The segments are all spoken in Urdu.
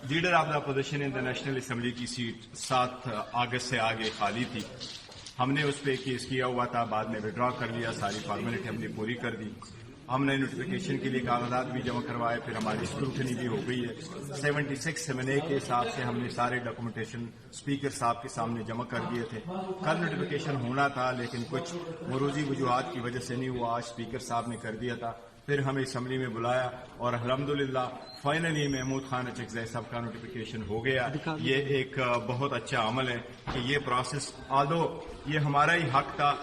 Leader of the opposition in the national assembly کی سیٹ 7 اگست سے آگے خالی تھی. ہم نے اس پہ کیس کیا ہوا تھا, بعد میں وڈرا کر لیا, ساری فارمیلٹی ہم نے پوری کر دی. ہم نے نوٹیفیکیشن کے لیے کاغذات بھی جمع کروائے, پھر ہماری اسکروٹنی بھی ہو گئی ہے. 76(7)(a) کے حساب سے ہم نے سارے ڈاکومنٹیشن اسپیکر صاحب کے سامنے جمع کر دیے تھے. کل نوٹیفیکیشن ہونا تھا لیکن کچھ مروزی وجوہات کی وجہ سے نہیں ہوا, آج اسپیکر صاحب نے کر دیا تھا. پھر ہمیں اسمبلی میں بلایا اور الحمدللہ فائنلی محمود خان اچکزئی صاحب کا نوٹیفیکیشن ہو گیا. یہ ایک بہت اچھا عمل ہے کہ یہ پروسیس آدھو یہ ہمارا ہی حق تھا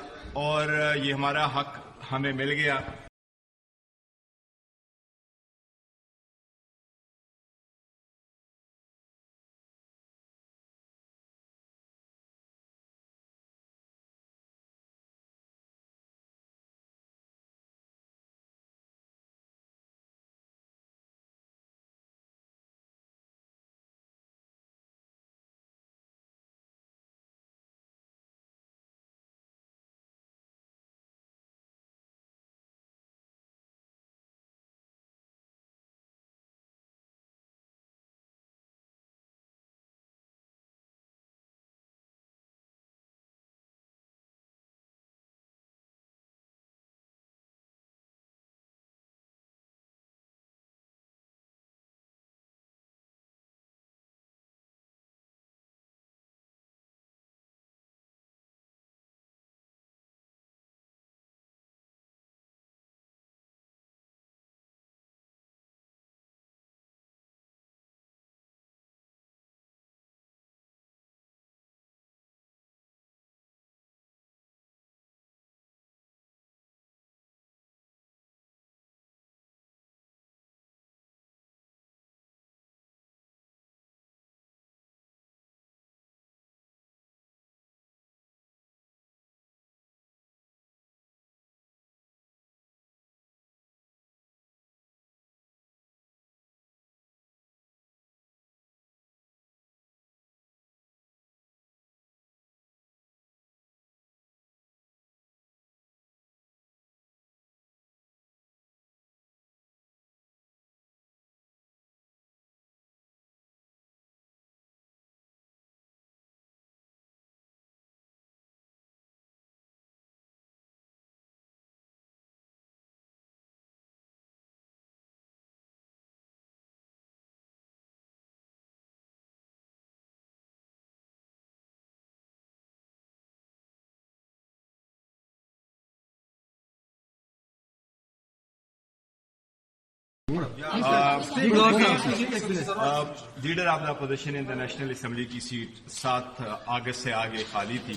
اور یہ ہمارا حق ہمیں مل گیا. Leader of the opposition in the national assembly کی سیٹ 7 اگست سے آگے خالی تھی.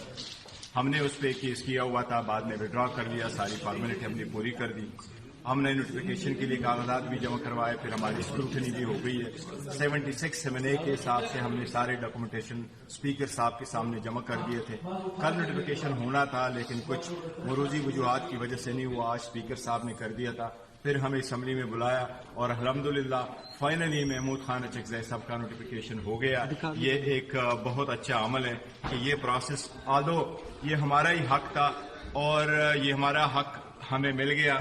ہم نے اس پہ کیس کیا ہوا تھا, بعد میں وڈرا کر لیا, ساری فارمیلٹی ہم نے پوری کر دی. ہم نے نوٹیفیکیشن کے لیے کاغذات بھی جمع کروائے, پھر ہماری اسکروٹنی بھی ہو گئی ہے. 76(7)(a) کے حساب سے ہم نے سارے ڈاکومنٹیشن اسپیکر صاحب کے سامنے جمع کر دیے تھے. کل نوٹیفیکیشن ہونا تھا لیکن کچھ مروزی وجوہات کی وجہ سے نہیں ہوا, آج اسپیکر صاحب نے کر دیا تھا. پھر ہمیں اسمبلی میں بلایا اور الحمدللہ فائنلی محمود خان اچکزئی صاحب کا نوٹیفیکیشن ہو گیا. یہ ایک بہت اچھا عمل ہے کہ یہ پروسیس آدھو یہ ہمارا ہی حق تھا اور یہ ہمارا حق ہمیں مل گیا.